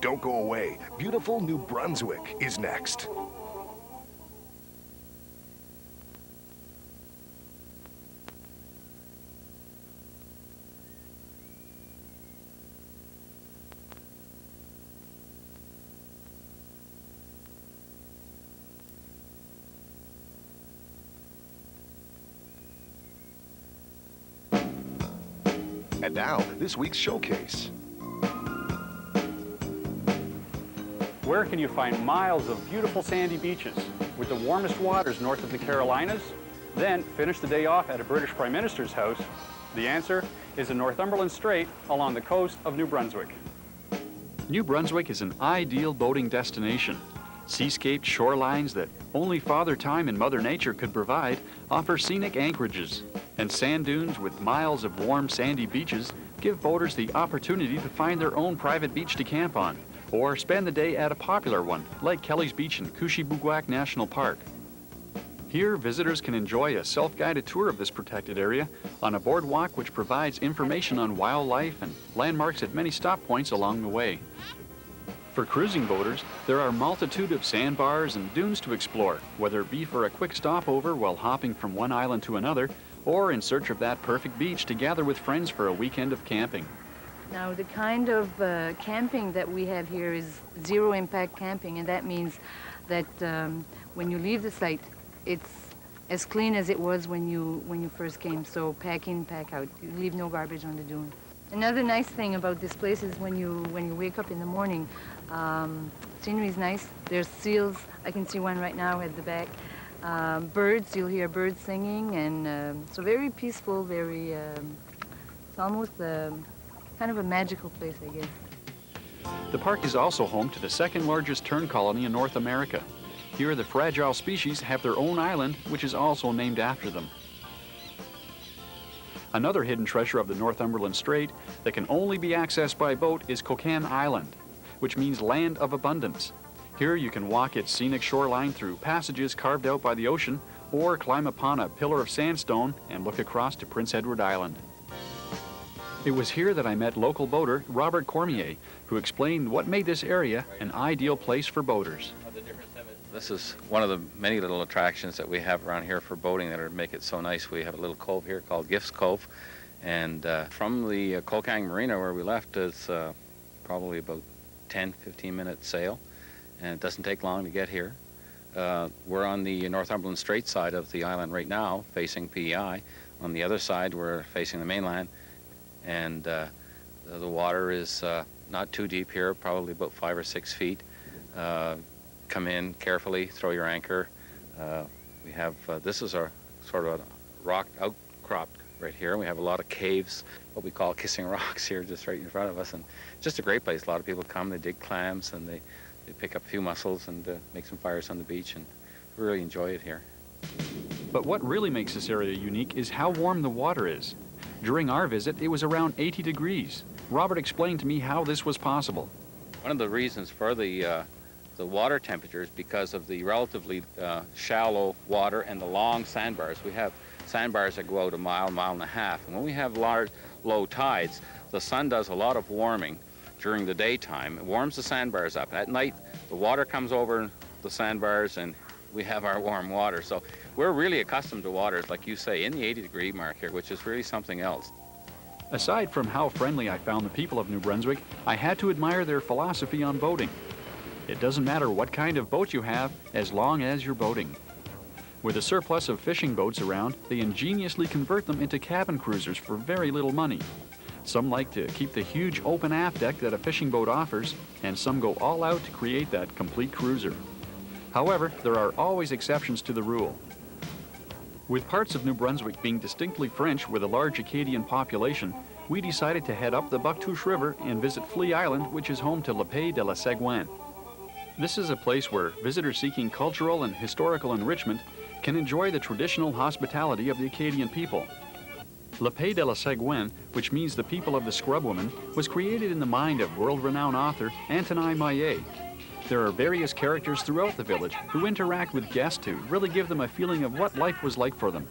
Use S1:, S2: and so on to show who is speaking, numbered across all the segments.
S1: Don't go away. Beautiful New Brunswick is next. And now, this week's showcase.
S2: Where can you find miles of beautiful sandy beaches with the warmest waters north of the Carolinas? Then finish the day off at a British Prime Minister's house? The answer is the Northumberland Strait along the coast of New Brunswick. New Brunswick is an ideal boating destination. Seascaped shorelines that only Father Time and Mother Nature could provide offer scenic anchorages, and sand dunes with miles of warm sandy beaches give boaters the opportunity to find their own private beach to camp on, or spend the day at a popular one, like Kelly's Beach in Bouctiuch National Park. Here, visitors can enjoy a self-guided tour of this protected area on a boardwalk which provides information on wildlife and landmarks at many stop points along the way. For cruising boaters, there are a multitude of sandbars and dunes to explore, whether it be for a quick stopover while hopping from one island to another, or in search of that perfect beach to gather with friends for a weekend of camping.
S3: Now, the kind of camping that we have here is zero-impact camping, and that means that when you leave the site, it's as clean as it was when you first came. So pack in, pack out. You leave no garbage on the dune. Another nice thing about this place is when you wake up in the morning, scenery is nice. There's seals. I can see one right now at the back. Birds, you'll hear birds singing, and so very peaceful, very, it's almost kind of a magical place, I guess.
S2: The park is also home to the second largest tern colony in North America. Here, the fragile species have their own island, which is also named after them. Another hidden treasure of the Northumberland Strait that can only be accessed by boat is Cocagne Island, which means land of abundance. Here you can walk its scenic shoreline through passages carved out by the ocean, or climb upon a pillar of sandstone and look across to Prince Edward Island. It was here that I met local boater Robert Cormier, who explained what made this area an ideal place for boaters.
S4: This is one of the many little attractions that we have around here for boating that make it so nice. We have a little cove here called Gifts Cove, and from the Cocagne Marina where we left is probably about 10-15 minute sail, and it doesn't take long to get here. We're on the Northumberland Strait side of the island right now, facing PEI. On the other side, we're facing the mainland, and the water is not too deep here, probably about 5 or 6 feet. Come in carefully, throw your anchor. We have, this is a sort of a rock outcrop right here. We have a lot of caves, what we call kissing rocks here just right in front of us, and just a great place. A lot of people come, they dig clams, and they pick up a few mussels and make some fires on the beach, and we really enjoy it here.
S2: But what really makes this area unique is how warm the water is. During our visit, it was around 80 degrees. Robert explained to me how this was possible.
S4: One of the reasons for the water temperature is because of the relatively shallow water and the long sandbars. We have sandbars that go out a mile and a half. And when we have large, low tides, the sun does a lot of warming during the daytime. It warms the sandbars up. At night, the water comes over the sandbars and we have our warm water. So we're really accustomed to waters, like you say, in the 80-degree mark here, which is really something else.
S2: Aside from how friendly I found the people of New Brunswick, I had to admire their philosophy on boating. It doesn't matter what kind of boat you have, as long as you're boating. With a surplus of fishing boats around, they ingeniously convert them into cabin cruisers for very little money. Some like to keep the huge open aft deck that a fishing boat offers, and some go all out to create that complete cruiser. However, there are always exceptions to the rule. With parts of New Brunswick being distinctly French with a large Acadian population, we decided to head up the Bouctiuch River and visit Flea Island, which is home to Le Pays de la Ségouin. This is a place where visitors seeking cultural and historical enrichment can enjoy the traditional hospitality of the Acadian people. Le Pays de la Ségouin, which means the people of the scrubwoman, was created in the mind of world-renowned author Antonin Maillet. There are various characters throughout the village who interact with guests to really give them a feeling of what life was like for them.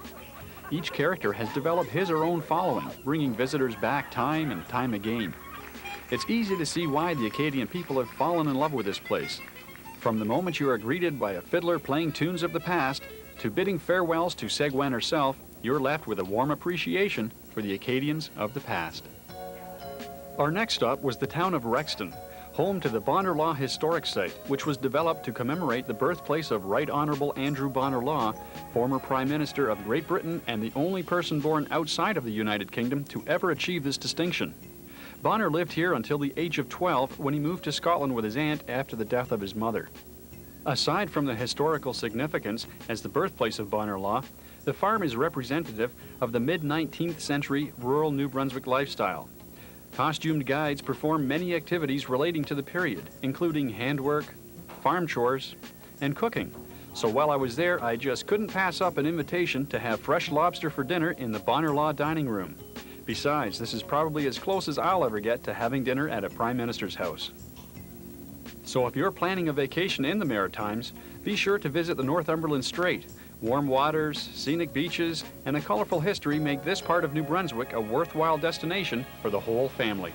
S2: Each character has developed his or own following, bringing visitors back time and time again. It's easy to see why the Acadian people have fallen in love with this place. From the moment you are greeted by a fiddler playing tunes of the past, to bidding farewells to Seguin herself, you're left with a warm appreciation for the Acadians of the past. Our next stop was the town of Rexton, home to the Bonner Law Historic Site, which was developed to commemorate the birthplace of Right Honorable Andrew Bonner Law, former Prime Minister of Great Britain and the only person born outside of the United Kingdom to ever achieve this distinction. Bonner lived here until the age of 12 when he moved to Scotland with his aunt after the death of his mother. Aside from the historical significance as the birthplace of Bonner Law, the farm is representative of the mid-19th century rural New Brunswick lifestyle. Costumed guides perform many activities relating to the period, including handwork, farm chores, and cooking. So while I was there, I just couldn't pass up an invitation to have fresh lobster for dinner in the Bonner Law dining room. Besides, this is probably as close as I'll ever get to having dinner at a Prime Minister's house. So if you're planning a vacation in the Maritimes, be sure to visit the Northumberland Strait. Warm waters, scenic beaches, and a colorful history make this part of New Brunswick a worthwhile destination for the whole family.